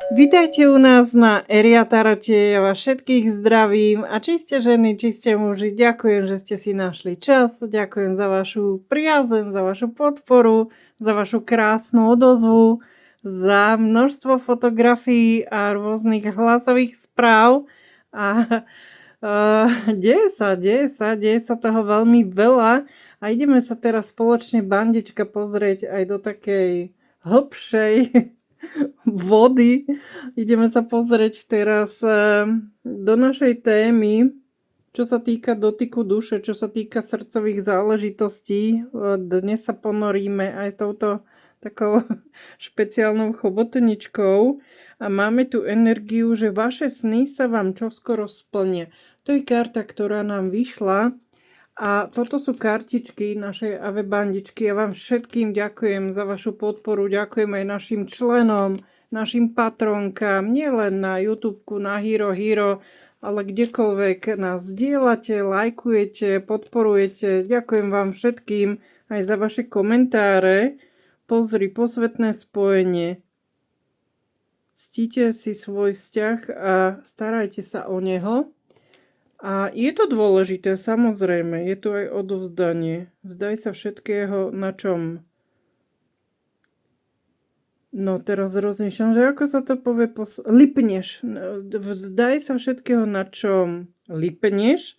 Vítajte u nás na Eria Tarote, ja vás všetkých zdravím a či ste ženy, či ste muži, ďakujem, že ste si našli čas, ďakujem za vašu priazeň, za vašu podporu, za vašu krásnu odozvu, za množstvo fotografií a rôznych hlasových správ a deje sa toho veľmi veľa a ideme sa teraz spoločne bandička pozrieť aj do takej hlbšej vody. Ideme sa pozrieť teraz do našej témy, čo sa týka dotyku duše, čo sa týka srdcových záležitostí. Dnes sa ponoríme aj s touto takou špeciálnou chobotničkou a máme tu energiu, že vaše sny sa vám čoskoro splnia. To je karta, ktorá nám vyšla. A toto sú kartičky našej Ave bandičky. Ja vám všetkým ďakujem za vašu podporu. Ďakujem aj našim členom, našim patronkám, nielen na YouTubeku, na Hero, ale kdekoľvek nás zdieľate, lajkujete, podporujete. Ďakujem vám všetkým aj za vaše komentáre. Pozri, posvetné spojenie. Ctíte si svoj vzťah a starajte sa o neho. A je to dôležité, samozrejme, je tu aj odovzdanie. Vzdaj sa všetkého, na čom? No teraz rozmýšľam, že ako sa to povie, lipneš. Vzdaj sa všetkého, na čom lipneš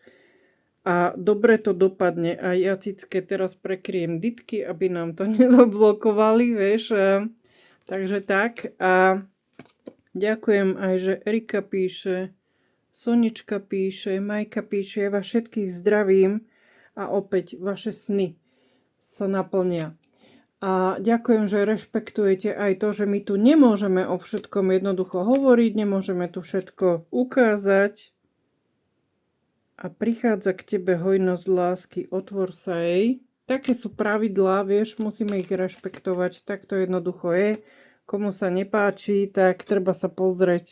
a dobre to dopadne. A ja cicke teraz prekryjem ditky, aby nám to nedoblokovali, vieš. Takže tak. A ďakujem aj, že Erika píše, Sonička píše, Majka píše, ja vás všetkých zdravím a opäť vaše sny sa naplnia. A ďakujem, že rešpektujete aj to, že my tu nemôžeme o všetkom jednoducho hovoriť, nemôžeme tu všetko ukázať. A prichádza k tebe hojnosť lásky, otvor sa jej. Také sú pravidlá, vieš, musíme ich rešpektovať, tak to jednoducho je. Komu sa nepáči, tak treba sa pozrieť,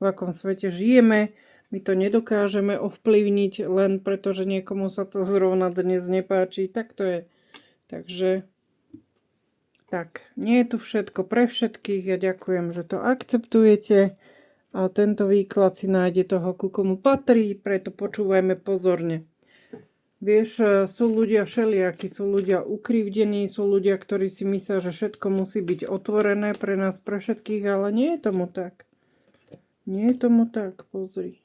v akom svete žijeme. My to nedokážeme ovplyvniť len preto, že niekomu sa to zrovna dnes nepáči. Tak to je. Takže tak, nie je tu všetko pre všetkých. Ja ďakujem, že to akceptujete. A tento výklad si nájde toho, ku komu patrí, preto počúvajme pozorne. Vieš, sú ľudia všelijakí, sú ľudia ukrivdení, sú ľudia, ktorí si myslia, že všetko musí byť otvorené pre nás, pre všetkých, ale nie je tomu tak. Nie je tomu tak, pozri.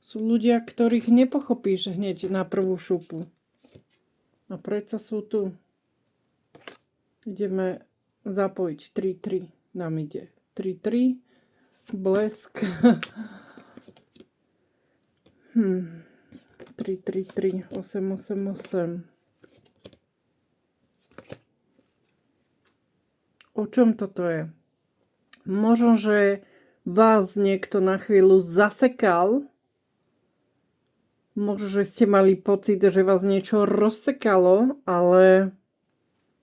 Sú ľudia, ktorých nepochopíš hneď na prvú šupu. A predsa sú tu. Ideme zapojiť 3-3. Nám ide 3-3. Blesk. 3-3-3. 8-8-8. O čom toto je? Možno, že vás niekto na chvíľu zasekal. Možno, že ste mali pocit, že vás niečo rozsekalo, ale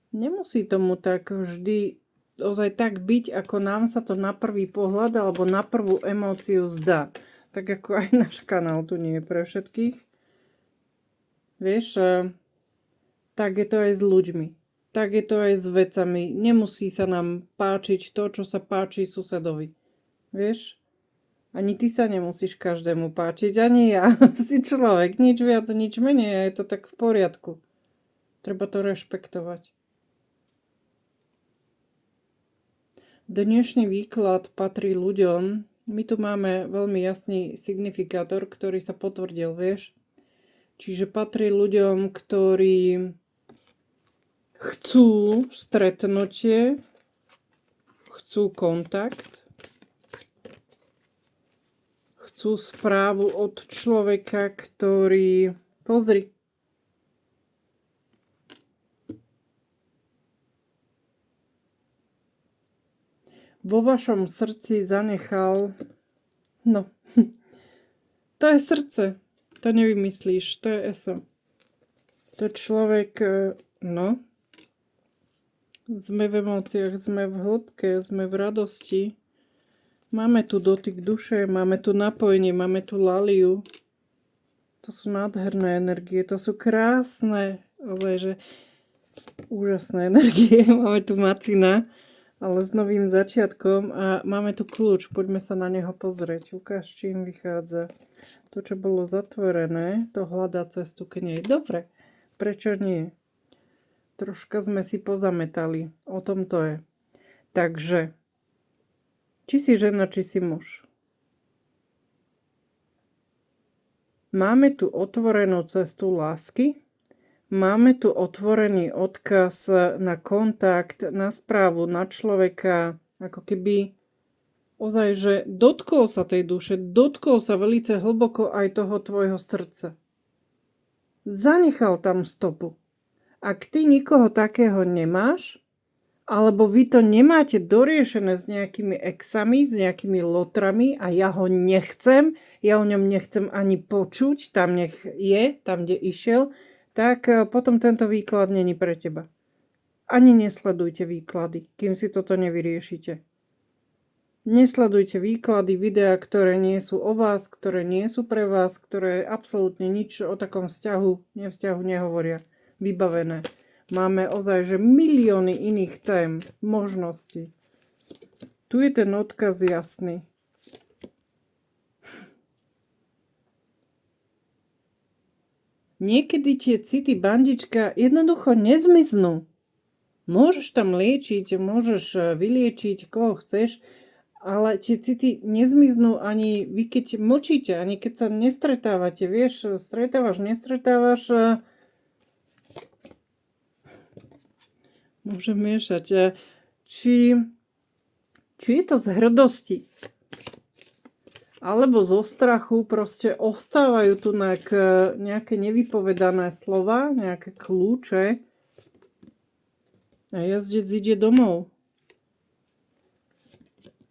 nemusí tomu tak vždy ozaj tak byť, ako nám sa to na prvý pohľad alebo na prvú emóciu zdá. Tak ako aj náš kanál tu nie je pre všetkých. Vieš, tak je to aj s ľuďmi. Tak je to aj s vecami. Nemusí sa nám páčiť to, čo sa páči susedovi. Vieš? Ani ty sa nemusíš každému páčiť, ani ja. Si človek, nič viac, nič menej. Je to tak v poriadku. Treba to rešpektovať. Dnešný výklad patrí ľuďom. My tu máme veľmi jasný signifikátor, ktorý sa potvrdil, vieš? Čiže patrí ľuďom, ktorí chcú stretnutie, chcú kontakt, chcú správu od človeka, ktorý... Pozri. Vo vašom srdci zanechal... No. To je srdce. To nevymyslíš. To je eso. To človek... No. Sme v emóciách, sme v hĺbke, sme v radosti. Máme tu dotyk duše, máme tu napojenie, máme tu laliu. To sú nádherné energie, to sú krásne, ale že Úžasné energie. Máme tu Macina, ale s novým začiatkom a máme tu kľúč. Poďme sa na neho pozrieť. Ukáž, čím vychádza. To, čo bolo zatvorené, to hľadá cestu k nej. Dobre, prečo nie? Troška sme si pozametali. O tom to je. Takže, či si žena, či si muž. Máme tu otvorenú cestu lásky. Máme tu otvorený odkaz na kontakt, na správu, na človeka. Ako keby ozaj, že dotkol sa tej duše, dotkol sa veľmi hlboko aj toho tvojho srdca. Zanechal tam stopu. Ak ty nikoho takého nemáš, alebo vy to nemáte doriešené s nejakými exami, s nejakými lotrami a ja ho nechcem, ja o ňom nechcem ani počuť, tam nech je, tam, kde išiel, tak potom tento výklad není pre teba. Ani nesledujte výklady, kým si toto nevyriešite. Nesledujte výklady, videá, ktoré nie sú o vás, ktoré nie sú pre vás, ktoré absolútne nič o takom nevzťahu nehovoria. Vybavené. Máme ozaj, že milióny iných tém, možností. Tu je ten odkaz jasný. Niekedy tie city, bandička, jednoducho nezmiznú. Môžeš tam liečiť, môžeš vyliečiť, koho chceš, ale tie city nezmiznú ani vy, keď mlčíte, ani keď sa nestretávate. Vieš, nestretávaš, môže miešať. Či je to z hrdosti, alebo zo strachu, proste ostávajú tu nejaké nevypovedané slova, nejaké kľúče a jazdec ide domov.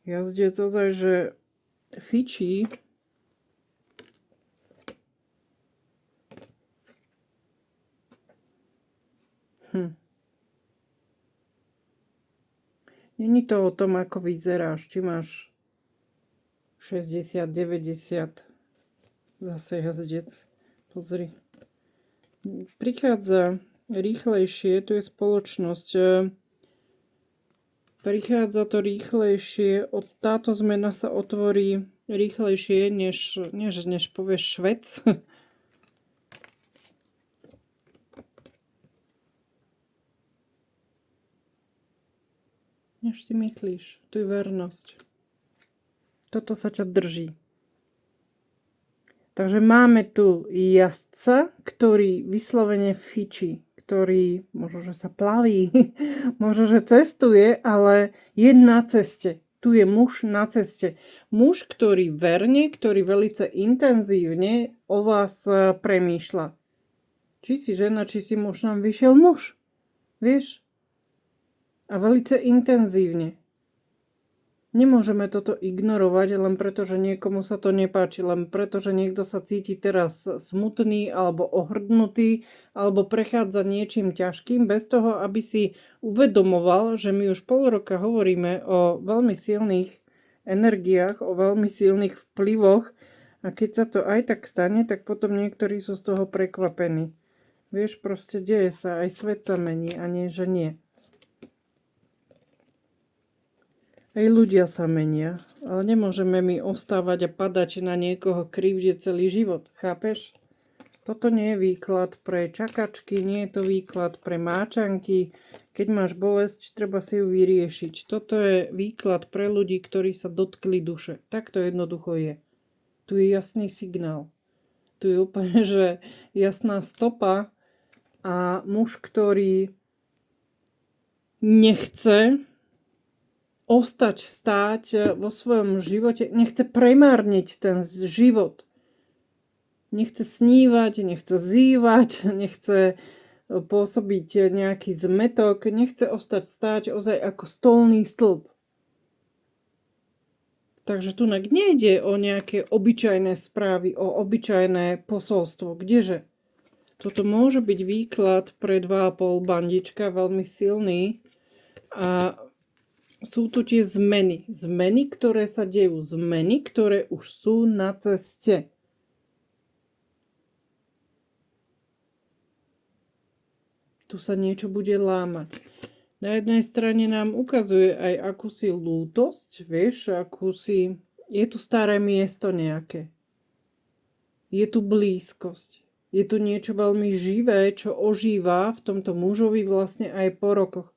Jazdec ozaj, že fičí. Není to o tom, ako vyzeráš, či máš 60, 90. Zase jazdec. Pozri. Prichádza rýchlejšie, tu je spoločnosť. Prichádza to rýchlejšie, táto zmena sa otvorí rýchlejšie, než povieš Švec. Než si myslíš, tu je vernosť. Toto sa ťa drží. Takže máme tu jazdca, ktorý vyslovene fičí, ktorý možno, že sa plaví, možno, že cestuje, ale je na ceste. Tu je muž na ceste. Muž, ktorý verne, ktorý veľmi intenzívne o vás premýšľa. Či si žena, či si muž, nám vyšiel muž. Vieš? A veľmi intenzívne. Nemôžeme toto ignorovať len preto, že niekomu sa to nepáči, len preto, že niekto sa cíti teraz smutný alebo ohrdnutý alebo prechádza niečím ťažkým bez toho, aby si uvedomoval, že my už pol roka hovoríme o veľmi silných energiách, o veľmi silných vplyvoch a keď sa to aj tak stane, tak potom niektorí sú z toho prekvapení. Vieš, proste deje sa, aj svet sa mení a nie, že nie. Aj ľudia sa menia, ale nemôžeme my ostávať a padať na niekoho krivde celý život, chápeš? Toto nie je výklad pre čakačky, nie je to výklad pre máčanky. Keď máš bolesť, treba si ju vyriešiť. Toto je výklad pre ľudí, ktorí sa dotkli duše. Tak to jednoducho je. Tu je jasný signál. Tu je úplne, že jasná stopa a muž, ktorý nechce stáť vo svojom živote, nechce premárniť ten život. Nechce snívať, nechce zývať, nechce pôsobiť nejaký zmetok, nechce stáť ozaj ako stolný stĺp. Takže tu nejde o nejaké obyčajné správy, o obyčajné posolstvo. Kdeže? Toto môže byť výklad pre 2,5 bandička, veľmi silný. A sú tu tie zmeny. Zmeny, ktoré sa dejú. Zmeny, ktoré už sú na ceste. Tu sa niečo bude lámať. Na jednej strane nám ukazuje aj akúsi lútosť, vieš, akúsi... Je tu staré miesto nejaké. Je tu blízkosť. Je tu niečo veľmi živé, čo ožíva v tomto mužovi vlastne aj po rokoch.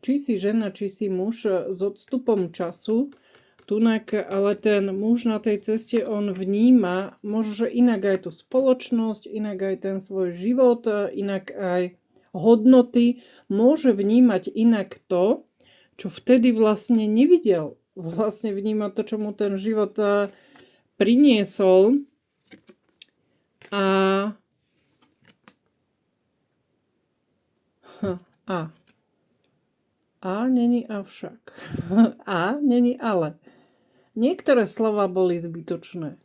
Či si žena, či si muž s odstupom času, tunak, ale ten muž na tej ceste, on vníma možno, že inak aj tú spoločnosť, inak aj ten svoj život, inak aj hodnoty, môže vnímať inak to, čo vtedy vlastne nevidel. Vlastne vníma to, čo mu ten život priniesol a není avšak. A není ale. Niektoré slova boli zbytočné.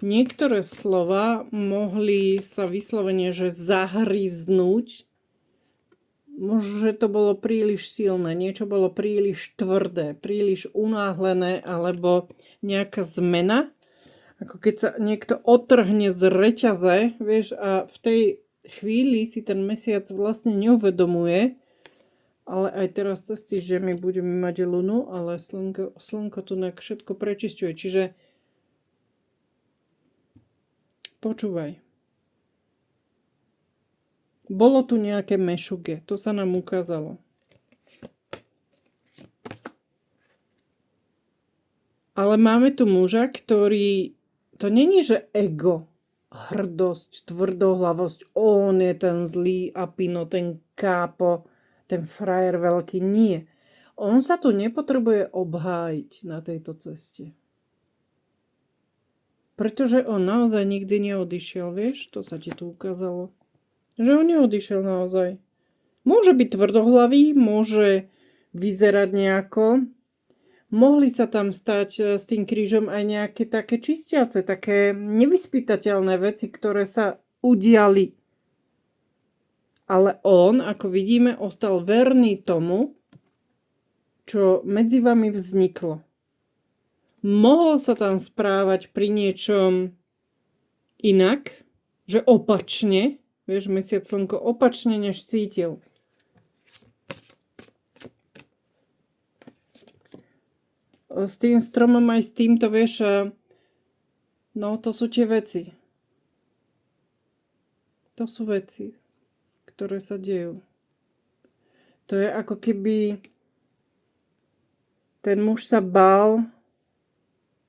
Niektoré slova mohli sa vyslovene, že zahryznúť. Možno, že to bolo príliš silné, niečo bolo príliš tvrdé, príliš unáhlené, alebo nejaká zmena. Ako keď sa niekto otrhne z reťaze, vieš, a v tej chvíli si ten mesiac vlastne neuvedomuje, ale aj teraz cez týždeň my budeme mať lunu, ale slnko tu všetko prečisťuje. Čiže počúvaj. Bolo tu nejaké mešuge, to sa nám ukázalo. Ale máme tu muža, ktorý... To není, že ego, hrdosť, tvrdohlavosť, on je ten zlý apino, ten kápo, ten frajer veľký. Nie. On sa tu nepotrebuje obhájiť na tejto ceste. Pretože on naozaj nikdy neodišiel, vieš? To sa ti tu ukázalo. Že on neodišiel naozaj. Môže byť tvrdohlavý, môže vyzerať nejako. Mohli sa tam stať s tým krížom aj nejaké také čistiace, také nevyspytateľné veci, ktoré sa udiali. Ale on, ako vidíme, ostal verný tomu, čo medzi vami vzniklo. Mohol sa tam správať pri niečom inak, že opačne, vieš, mesiac slnko opačne, než cítil. S tým stromom aj s týmto, vieš, no to sú tie veci. To sú veci, ktoré sa dejú. To je ako keby ten muž sa bál,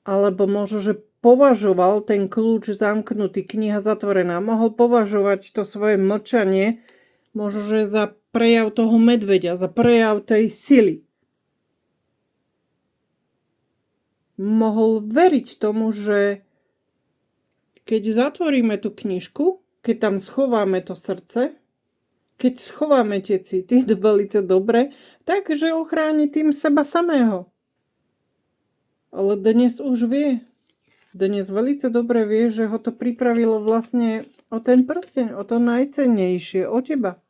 alebo možno, že považoval ten kľúč zamknutý, kniha zatvorená. Mohol považovať to svoje mlčanie, možno, že za prejav toho medveďa, za prejav tej sily. Mohol veriť tomu, že keď zatvoríme tú knižku, keď tam schováme to srdce, keď schováme tie city veľmi dobre, takže ochráni tým seba samého. Ale dnes už vie. Dnes veľmi dobre vie, že ho to pripravilo vlastne o ten prsteň, o to najcennejšie, o teba.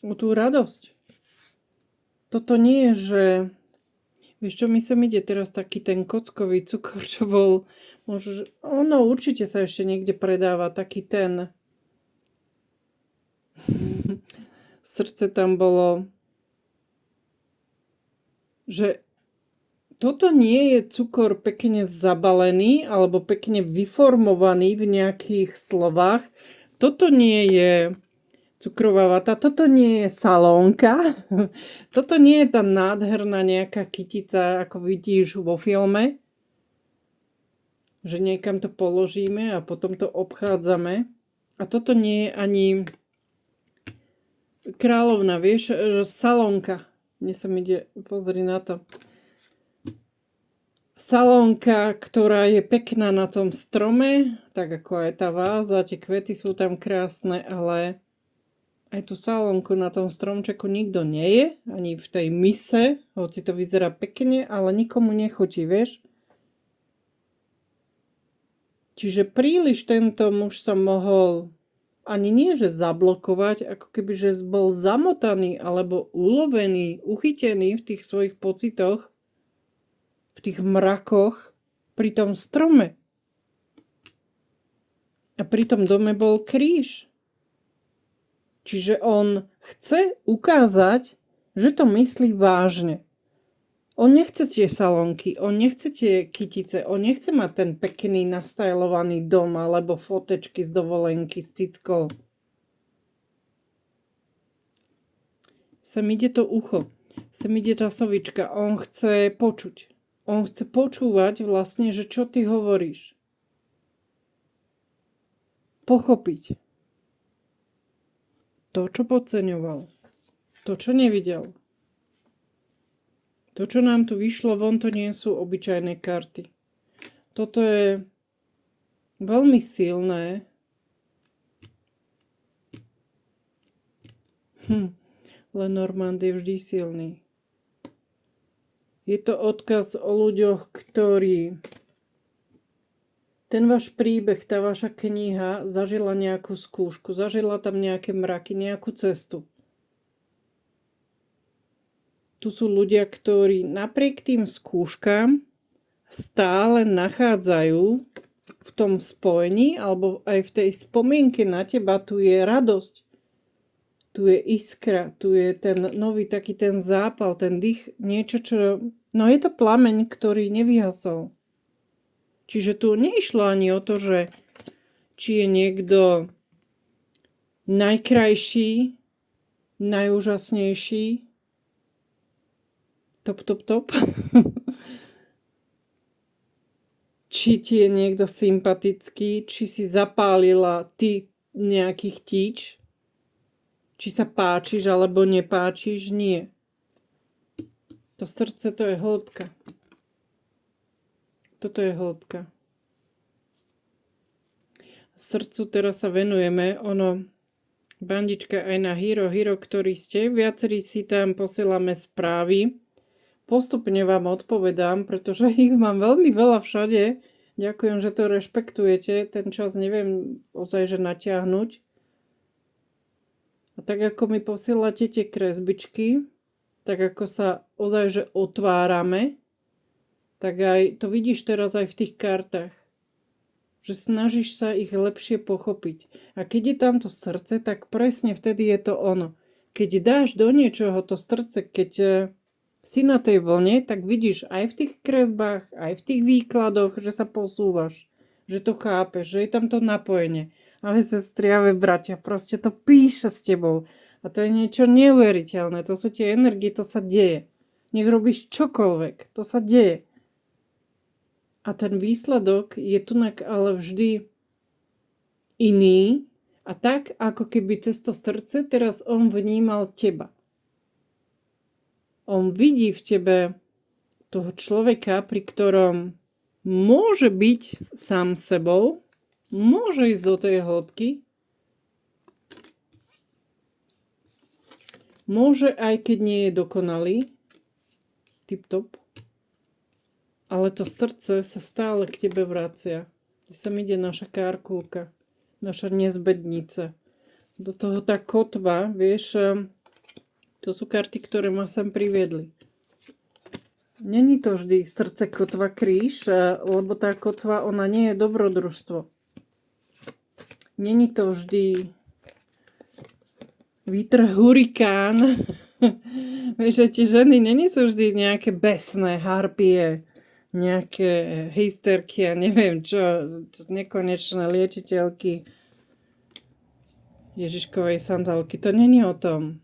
O tú radosť. Toto nie je, že... Vieš čo, mi sem ide teraz taký ten kockový cukor, čo bol... Možno, ono určite sa ešte niekde predáva, taký ten... Srdce tam bolo... Že toto nie je cukor pekne zabalený alebo pekne vyformovaný v nejakých slovách. Toto nie je... cukrová vata, toto nie je salónka, toto nie je tá nádherná nejaká kytica, ako vidíš vo filme, že niekam to položíme a potom to obchádzame. A toto nie je ani kráľovna, vieš, salónka. Mne sa ide, pozri na to. Salónka, ktorá je pekná na tom strome, tak ako aj tá váza, tie kvety sú tam krásne, ale aj tú salónku na tom stromčeku nikto nie je, ani v tej mise, hoci to vyzerá pekne, ale nikomu nechutí, vieš. Čiže príliš tento muž sa mohol ani nie, že zablokovať, ako keby, že bol zamotaný alebo ulovený, uchytený v tých svojich pocitoch, v tých mrakoch pri tom strome. A pri tom dome bol kríž. Čiže on chce ukázať, že to myslí vážne. On nechce tie salónky, on nechce tie kytice, on nechce mať ten pekný nastajlovaný dom alebo fotečky z dovolenky s cickou. Sem ide to ucho, sem ide tá sovička, on chce počuť. On chce počúvať vlastne, že čo ty hovoríš. Pochopiť. To, čo podceňoval. To, čo nevidel. To, čo nám tu vyšlo von, to nie sú obyčajné karty. Toto je veľmi silné. Lenormand je vždy silný. Je to odkaz o ľuďoch, ktorí... Ten váš príbeh, tá vaša kniha zažila nejakú skúšku, zažila tam nejaké mraky, nejakú cestu. Tu sú ľudia, ktorí napriek tým skúškam stále nachádzajú v tom spojení alebo aj v tej spomienke na teba, tu je radosť, tu je iskra, tu je ten nový taký ten zápal, ten dých, niečo, čo... No je to plameň, ktorý nevyhasol. Čiže tu neišlo ani o to, že či je niekto najkrajší, najúžasnejší, top. Či ti je niekto sympatický, či si zapálila ty nejaký chtíč, či sa páčiš alebo nepáčiš, nie. To srdce, to je hĺbka. Toto je hĺbka. Srdcu teraz sa venujeme, bandička aj na Hero, ktorý ste, viacerí si tam posielame správy. Postupne vám odpovedám, pretože ich mám veľmi veľa všade. Ďakujem, že to rešpektujete. Ten čas neviem ozaj, že natiahnuť. A tak ako mi posielate tie kresbičky, tak ako sa ozaj, že otvárame, tak aj to vidíš teraz aj v tých kartách. Že snažíš sa ich lepšie pochopiť. A keď je tam to srdce, tak presne vtedy je to ono. Keď dáš do niečoho to srdce, keď si na tej vlne, tak vidíš aj v tých kresbách, aj v tých výkladoch, že sa posúvaš, že to chápeš, že je tam to napojenie. Ale sestry a bratia, proste to píše s tebou. A to je niečo neuveriteľné. To sú tie energie, to sa deje. Nech robíš čokoľvek, to sa deje. A ten výsledok je tunak ale vždy iný. A tak, ako keby cez to srdce, teraz on vnímal teba. On vidí v tebe toho človeka, pri ktorom môže byť sám sebou, môže ísť do tej hĺbky, môže aj keď nie je dokonalý, tip-top, ale to srdce sa stále k tebe vracia. Kde sa ide naša kárkulka, naša nezbednica. Do toho tá kotva, vieš, to sú karty, ktoré ma sem priviedli. Není to vždy srdce, kotva, kríž, lebo tá kotva, ona nie je dobrodružstvo. Není to vždy vítr, hurikán. Vieš, že tie ženy není sú vždy nejaké besné harpie, nejaké hysterky a neviem čo, nekonečné liečiteľky Ježiškovej sandálky. To není o tom.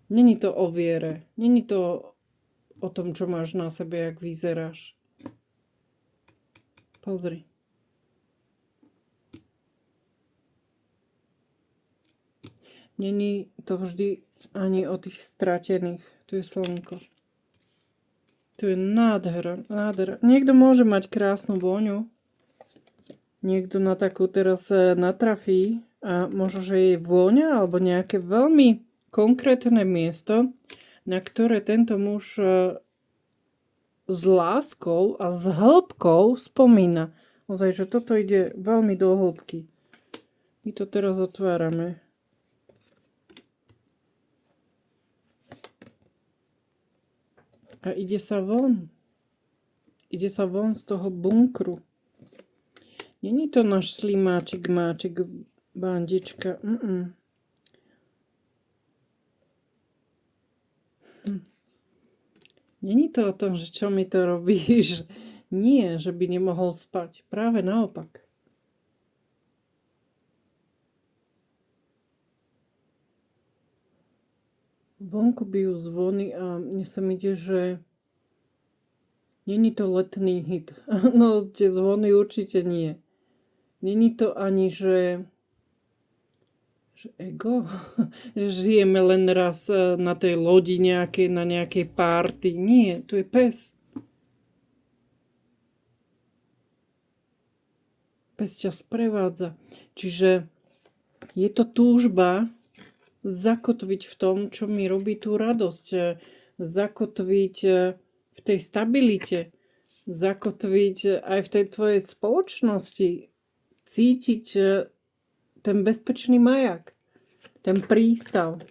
Není to o viere. Není to o tom, čo máš na sebe, jak vyzeráš. Pozri. Není to vždy ani o tých stratených. Tu je slnko. Tu je nádhera. Niekto môže mať krásnu vôňu. Niekto na takú teraz natrafí a možno, že je vôňa alebo nejaké veľmi konkrétne miesto, na ktoré tento muž s láskou a s hĺbkou spomína. Ozaj, že toto ide veľmi do hĺbky. My to teraz otvárame. A ide sa von. Ide sa von z toho bunkru. Není to náš slimáček, máček, bandička. Není to o tom, že čo mi to robíš. Nie, že by nemohol spať. Práve naopak. Vonku bijú zvony a mne sa mi ide, že není to letný hit. No, tie zvony určite nie. Není to ani, že ego? Že žijeme len raz na tej lodi nejakej, na nejakej párty. Nie, tu je pes. Pes ťa sprevádza. Čiže je to túžba zakotviť v tom, čo mi robí tú radosť. Zakotviť v tej stabilite. Zakotviť aj v tej tvojej spoločnosti. Cítiť ten bezpečný majak. Ten prístav.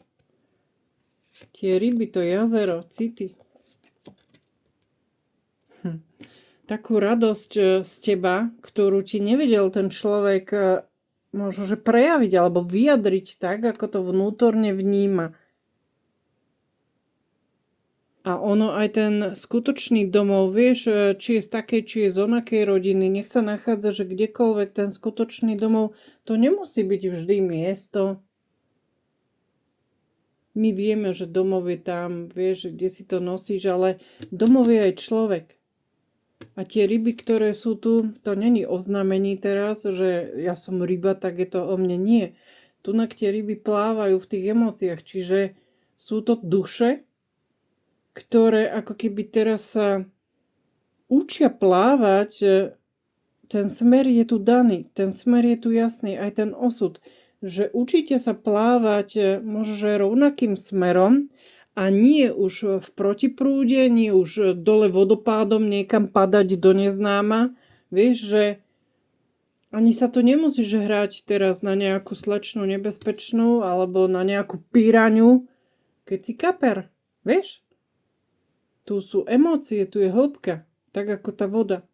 Tie ryby, to jazero, city. Takú radosť z teba, ktorú ti nevedel ten človek možno, že prejaviť alebo vyjadriť tak, ako to vnútorne vníma. A ono aj ten skutočný domov, vieš, či je z takej, či je z onakej rodiny, nech sa nachádza, že kdekoľvek ten skutočný domov, to nemusí byť vždy miesto. My vieme, že domov je tam, vieš, kde si to nosíš, ale domov je aj človek. A tie ryby, ktoré sú tu, to není oznámení teraz, že ja som ryba, tak je to o mne. Nie. Tunak tie ryby plávajú v tých emóciách, čiže sú to duše, ktoré ako keby teraz sa učia plávať. Ten smer je tu daný, ten smer je tu jasný, aj ten osud. Že učíte sa plávať možno rovnakým smerom, a nie už v protiprúde, nie už dole vodopádom niekam padať do neznáma. Vieš, že ani sa to nemusíš hrať teraz na nejakú slečnú nebezpečnú alebo na nejakú píraňu, keď si kaper. Vieš? Tu sú emócie, tu je hĺbka, tak ako tá voda.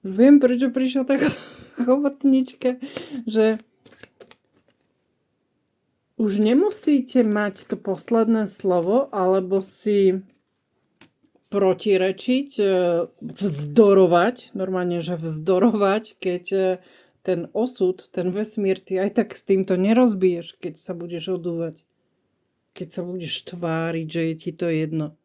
Už viem, prečo prišla taká chobotnička, že už nemusíte mať to posledné slovo, alebo si protirečiť, vzdorovať, normálne, že vzdorovať, keď ten osud, ten vesmír, ty aj tak s týmto nerozbiješ, keď sa budeš odúvať. Keď sa budeš tváriť, že je ti to jedno.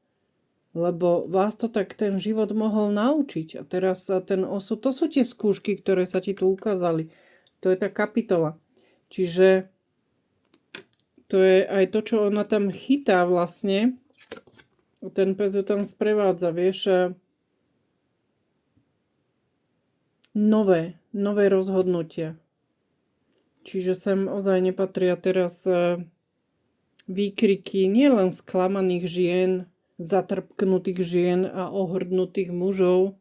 Lebo vás to tak ten život mohol naučiť. A teraz ten osud, to sú tie skúšky, ktoré sa ti tu ukázali. To je tá kapitola. Čiže to je aj to, čo ona tam chytá vlastne. Ten pes ju tam sprevádza, vieš. Nové rozhodnutia. Čiže sem ozaj nepatria teraz výkriky nielen sklamaných žien, zatrpknutých žien a ohrdnutých mužov.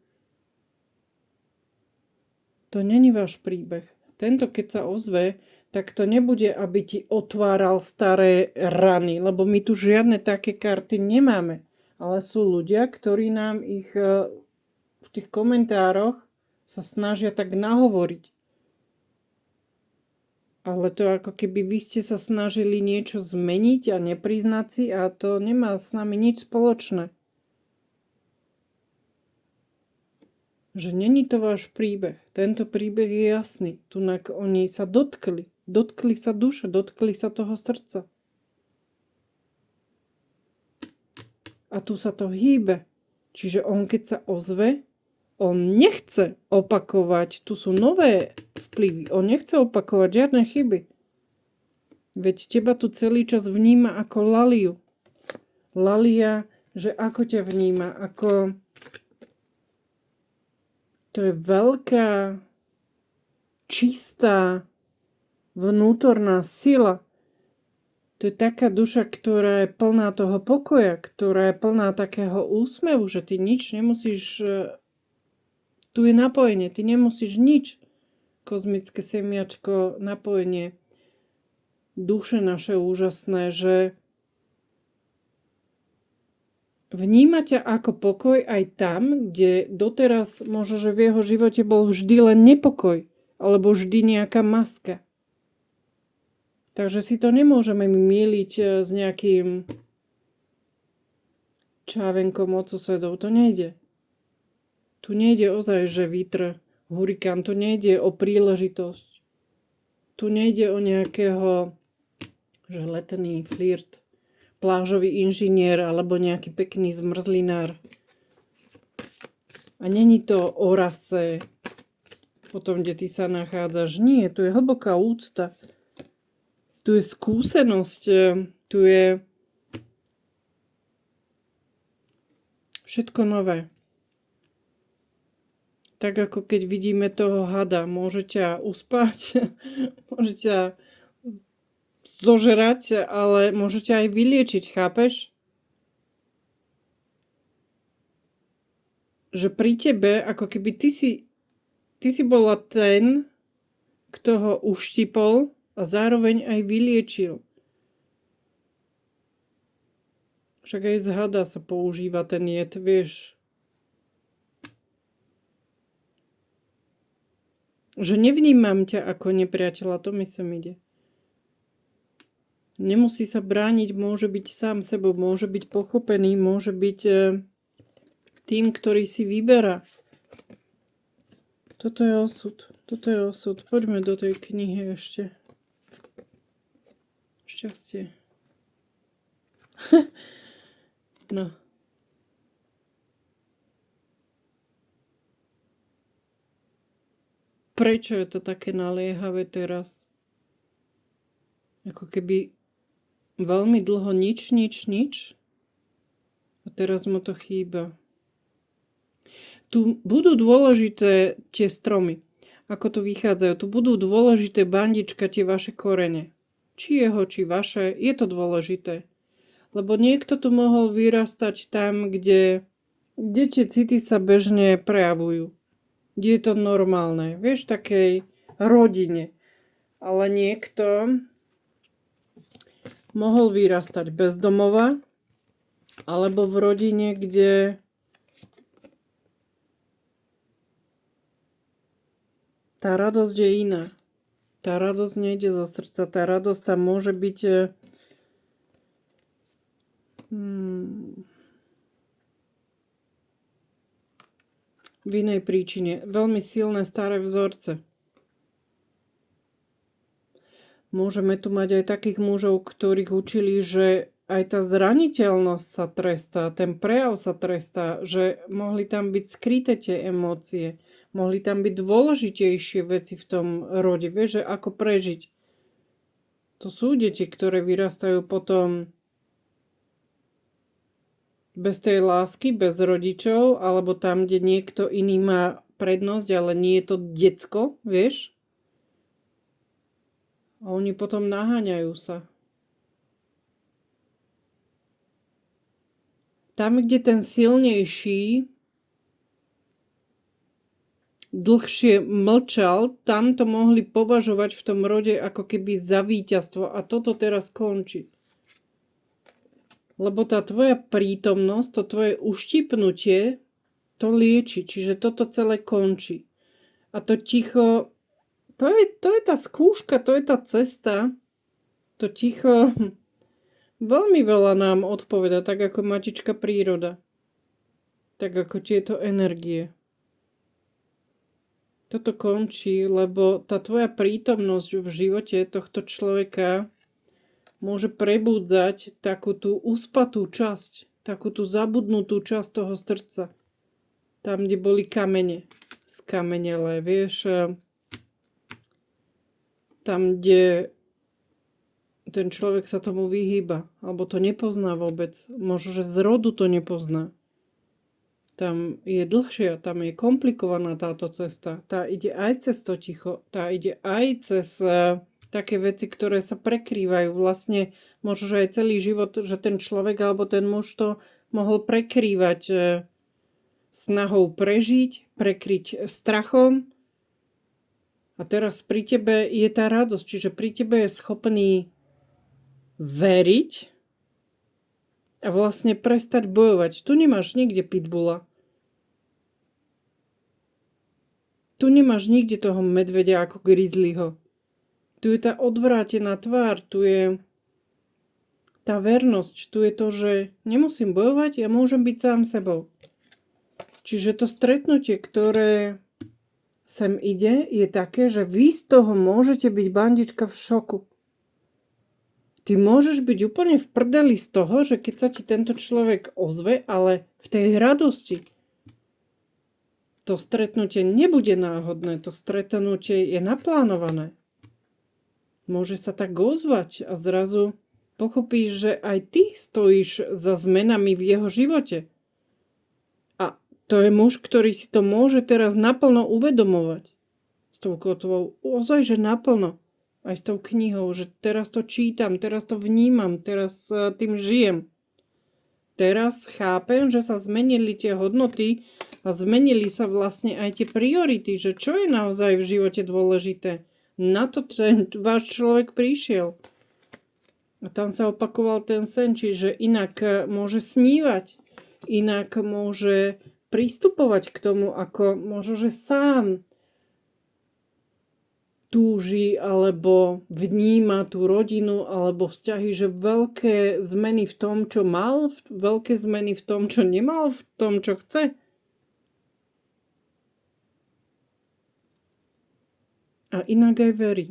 To není váš príbeh. Tento, keď sa ozve, tak to nebude, aby ti otváral staré rany, lebo my tu žiadne také karty nemáme. Ale sú ľudia, ktorí nám ich v tých komentároch sa snažia tak nahovoriť. Ale to ako keby vy ste sa snažili niečo zmeniť a nepriznať si, a to nemá s nami nič spoločné. Že není to váš príbeh. Tento príbeh je jasný. Tunak oni sa dotkli. Dotkli sa duše, dotkli sa toho srdca. A tu sa to hýbe. Čiže on, keď sa ozve, on nechce opakovať. Tu sú nové vplyvy. On nechce opakovať žiadne chyby. Veď teba tu celý čas vníma ako Laliu. Lalia, že ako ťa vníma, ako... To je veľká, čistá, vnútorná sila. To je taká duša, ktorá je plná toho pokoja, ktorá je plná takého úsmevu, že ty nič nemusíš... Tu je napojenie, ty nemusíš nič. Kozmické semiačko, napojenie. Duše naše úžasné, že vníma ťa ako pokoj aj tam, kde doteraz možno, že v jeho živote bol vždy len nepokoj, alebo vždy nejaká maska. Takže si to nemôžeme myliť s nejakým čávenkom od susedov. To nejde. Tu nejde ozaj, že vítr, hurikán, tu nejde o príležitosť. Tu nejde o nejakého, že letný flirt, plážový inžinier alebo nejaký pekný zmrzlinár. A není to o rase, o tom, kde ty sa nachádzaš. Nie, tu je hlboká úcta. Tu je skúsenosť, tu je všetko nové. Tak ako keď vidíme toho hada, môže ťa uspať, môže ťa zožerať, ale môže ťa aj vyliečiť, chápeš? Že pri tebe, ako keby ty si bola ten, kto ho uštipol a zároveň aj vyliečil. Však aj z hada sa používa ten jed, vieš. Že nevnímam ťa ako nepriateľa, to mi sem ide. Nemusí sa brániť, môže byť sám sebou, môže byť pochopený, môže byť tým, ktorý si vyberá. Toto je osud. Toto je osud. Poďme do tej knihy ešte. Šťastie. No. Prečo je to také naliehavé teraz? Ako keby veľmi dlho nič. A teraz mu to chýba. Tu budú dôležité tie stromy. Ako tu vychádzajú. Tu budú dôležité bandička tie vaše korene. Či jeho, či vaše. Je to dôležité. Lebo niekto tu mohol vyrastať tam, kde tie city sa bežne prejavujú. Kde je to normálne. Vieš, takej rodine. Ale niekto mohol vyrastať bez domova, alebo v rodine, kde tá radosť je iná. Tá radosť nejde zo srdca. Tá radosť tam môže byť v inej príčine. Veľmi silné staré vzorce. Môžeme tu mať aj takých mužov, ktorých učili, že aj tá zraniteľnosť sa trestá, ten prejav sa trestá, že mohli tam byť skryté tie emócie, mohli tam byť dôležitejšie veci v tom rode, vieš, že ako prežiť. To sú deti, ktoré vyrastajú potom bez tej lásky, bez rodičov, alebo tam, kde niekto iný má prednosť, ale nie je to decko, vieš? A oni potom naháňajú sa. Tam, kde ten silnejší dlhšie mlčal, tam to mohli považovať v tom rode ako keby za víťazstvo. A toto teraz končí. Lebo tá tvoja prítomnosť, to tvoje uštipnutie, to lieči. Čiže toto celé končí. A to ticho, to je tá skúška, to je tá cesta. To ticho veľmi veľa nám odpoveda, tak ako matička príroda. Tak ako tieto energie. Toto končí, lebo tá tvoja prítomnosť v živote tohto človeka môže prebúdzať takú tú uspatú časť, takú tú zabudnutú časť toho srdca. Tam, kde boli kamene, skamenelé, vieš, tam, kde ten človek sa tomu vyhýba, alebo to nepozná vôbec. Možno, že z rodu to nepozná. Tam je dlhšia, tam je komplikovaná táto cesta. Tá ide aj cez to ticho, tá ide aj cez také veci, ktoré sa prekrývajú. Vlastne možno, že aj celý život, že ten človek alebo ten muž to mohol prekrývať snahou prežiť, prekryť strachom. A teraz pri tebe je tá radosť, čiže pri tebe je schopný veriť A vlastne prestať bojovať. Tu nemáš nikde pitbulla. Tu nemáš nikde toho medvedia ako grizzlyho. Tu je tá odvrátená tvár, tu je tá vernosť, tu je to, že nemusím bojovať, ja môžem byť sám sebou. Čiže to stretnutie, ktoré sem ide, je také, že vy z toho môžete byť bandička v šoku. Ty môžeš byť úplne v prdeli z toho, že keď sa ti tento človek ozve, ale v tej radosti. To stretnutie nebude náhodné, to stretnutie je naplánované. Môže sa tak ozvať a zrazu pochopíš, že aj ty stojíš za zmenami v jeho živote. A to je muž, ktorý si to môže teraz naplno uvedomovať. S tou kotvou, ozaj, že naplno. Aj s tou knihou, že teraz to čítam, teraz to vnímam, teraz tým žijem. Teraz chápem, že sa zmenili tie hodnoty a zmenili sa vlastne aj tie priority, že čo je naozaj v živote dôležité. Na to ten váš človek prišiel. A tam sa opakoval ten sen, čiže inak môže snívať, inak môže pristupovať k tomu, ako možno, že sám túži alebo vníma tú rodinu alebo vzťahy, že veľké zmeny v tom, čo mal, veľké zmeny v tom, čo nemal, v tom, čo chce. A inak aj verí.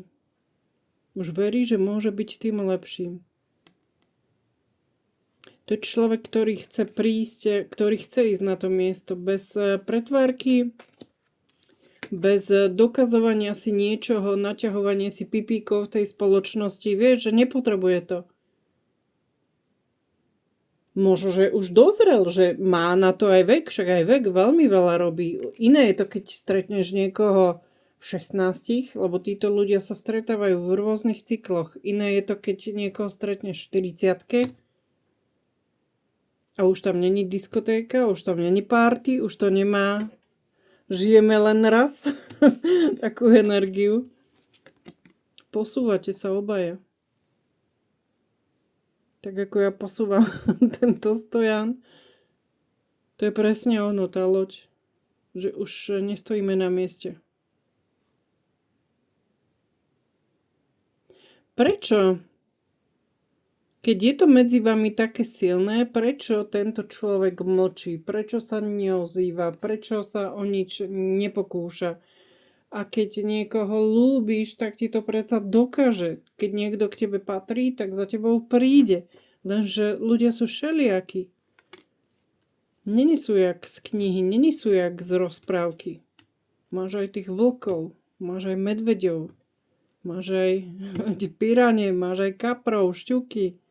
Už verí, že môže byť tým lepším. To je človek, ktorý chce prísť, ktorý chce ísť na to miesto bez pretvárky, bez dokazovania si niečoho, naťahovania si pipíkov v tej spoločnosti. Vieš, že nepotrebuje to. Možno, že už dozrel, že má na to aj vek, však aj vek veľmi veľa robí. Iné je to, keď stretneš niekoho v 16, lebo títo ľudia sa stretávajú v rôznych cykloch. Iné je to, keď niekoho stretneš v 40 a už tam není diskotéka, už tam není party, už to nemá žijeme len raz takú energiu. Posúvate sa obaja. Tak ako ja posúvam tento stojan. To je presne ono, tá loď. Že už nestojíme na mieste. Prečo? Keď je to medzi vami také silné, prečo tento človek mlčí? Prečo sa neozýva? Prečo sa o nič nepokúša? A keď niekoho ľúbiš, tak ti to predsa dokáže. Keď niekto k tebe patrí, tak za tebou príde. Lenže ľudia sú všelijakí. Není sú jak z knihy, není sú jak z rozprávky. Máš aj tých vlkov, máš aj medveďov, máš aj pirane, máš aj kaprov, šťuky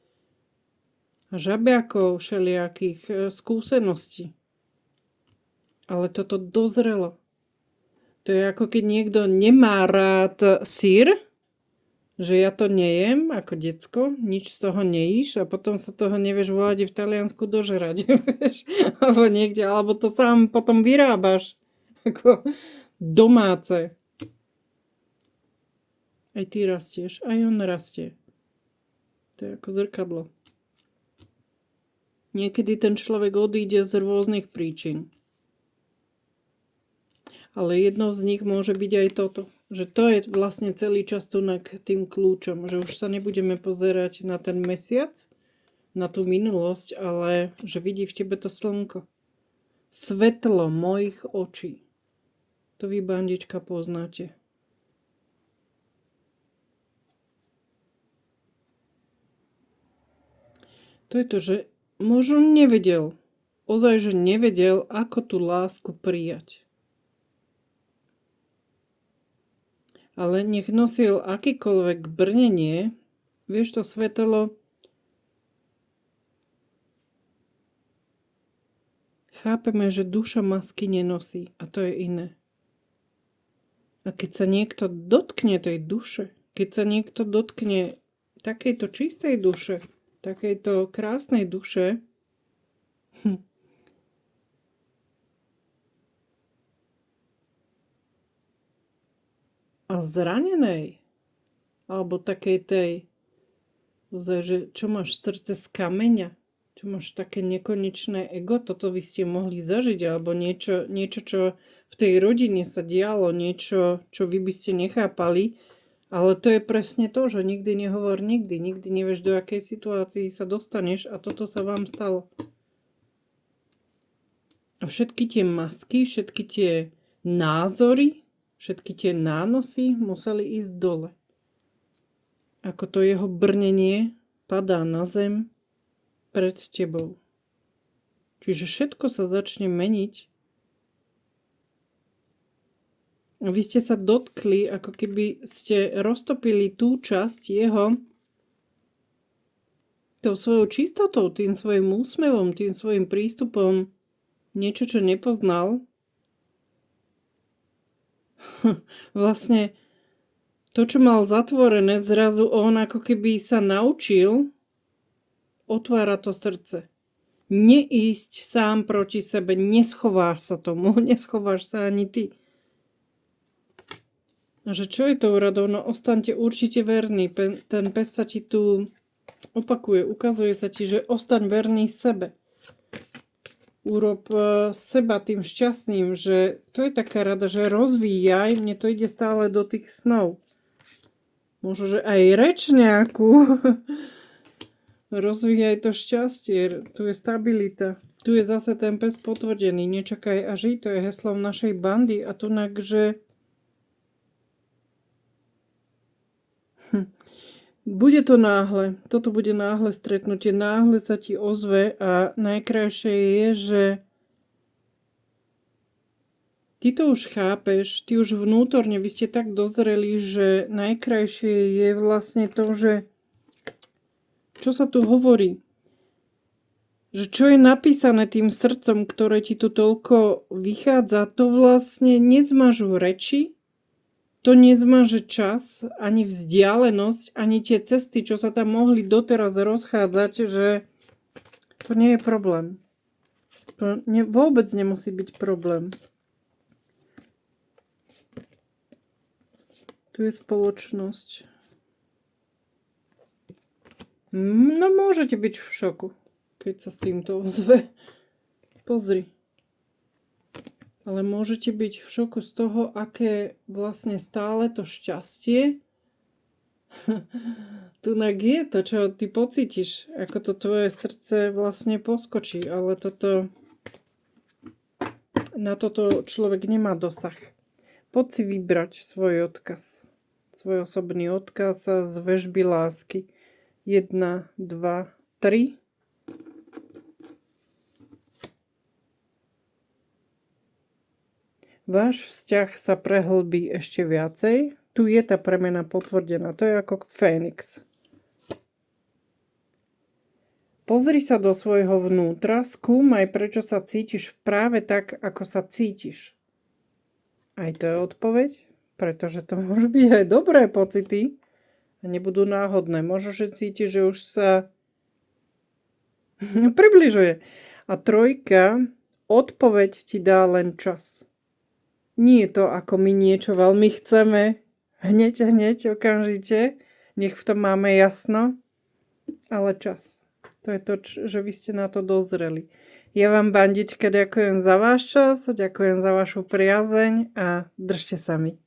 a žabiakov všelijakých skúseností. Ale toto dozrelo. To je ako keď niekto nemá rád syr, že ja to nejem ako decko, nič z toho nejíš a potom sa toho nevieš volať v Taliansku dožerať. Alebo niekde, alebo to sám potom vyrábaš ako domáce. Aj ty rastieš, aj on rastie. To je ako zrkadlo. Niekedy ten človek odíde z rôznych príčin. Ale jednou z nich môže byť aj toto. Že to je vlastne celý čas tunak tým kľúčom. Že už sa nebudeme pozerať na ten mesiac, na tú minulosť, ale že vidí v tebe to slnko. Svetlo mojich očí. To vy, bandička, poznáte. To je to, že možno nevedel, ozaj, že nevedel, ako tú lásku prijať. Ale nech nosil akýkoľvek brnenie, vieš, to svetlo chápeme, že duša masky nenosí a to je iné. A keď sa niekto dotkne tej duše, keď sa niekto dotkne takejto čistej duše, takejto krásnej duše, a zranenej, alebo takej tej, že čo máš srdce z kameňa, Čo máš také nekonečné ego, toto vy ste mohli zažiť, alebo niečo, čo v tej rodine sa dialo, niečo, čo vy by ste nechápali, ale to je presne to, že nikdy nehovor nikdy nevieš, do akej situácii sa dostaneš a toto sa vám stalo. A všetky tie masky, všetky tie názory, všetky tie nánosy museli ísť dole. Ako to jeho brnenie padá na zem pred tebou. Čiže všetko sa začne meniť. A vy ste sa dotkli, ako keby ste roztopili tú časť jeho tou svojou čistotou, tým svojim úsmevom, tým svojim prístupom, niečo, čo nepoznal. Vlastne to, čo mal zatvorené, zrazu on ako keby sa naučil otvára to srdce. Neísť sám proti sebe, neschováš sa tomu, neschováš sa ani ty. A že čo je to radou? No ostaňte určite verní. Ten pes sa ti tu opakuje, ukazuje sa ti, že ostaň verný sebe. Urob seba tým šťastným, že to je taká rada, že rozvíjaj, mne to ide stále do tých snov. Možno, že aj reč nejakú. Rozvíjaj to šťastie, tu je stabilita. Tu je zase ten pes potvrdený, nečakaj a žij, to je heslom našej bandy a tunak, že bude to náhle, toto bude náhle stretnutie, náhle sa ti ozve a najkrajšie je, že ty to už chápeš, ty už vnútorne, vy ste tak dozreli, že najkrajšie je vlastne to, že čo sa tu hovorí? Že čo je napísané tým srdcom, ktoré ti tu toľko vychádza, to vlastne nezmažú reči, to nezmaže čas, ani vzdialenosť, ani tie cesty, čo sa tam mohli doteraz rozchádzať, že to nie je problém. To vôbec nemusí byť problém. Tu je spoločnosť. No môžete byť v šoku, keď sa s týmto ozve. Pozri. Ale môžete byť v šoku z toho, aké vlastne stále to šťastie tunak je to, čo ty pocítiš, ako to tvoje srdce vlastne poskočí, ale na toto človek nemá dosah. Poď si vybrať svoj odkaz, svoj osobný odkaz z väžby lásky. 1, 2, 3. Váš vzťah sa prehlbí ešte viacej. Tu je tá premena potvrdená. To je ako Fénix. Pozri sa do svojho vnútra, skúmaj, prečo sa cítiš práve tak, ako sa cítiš. Aj to je odpoveď, pretože to môžu byť aj dobré pocity, a nebudú náhodné. Možno, že cítiš, že už sa približuje. A 3, odpoveď ti dá len čas. Nie je to, ako my niečo veľmi chceme. Hneď, okamžite. Nech v tom máme jasno. Ale čas. To je to, že vy ste na to dozreli. Ja vám, bandička, ďakujem za váš čas, ďakujem za vašu priazeň a držte sa mi.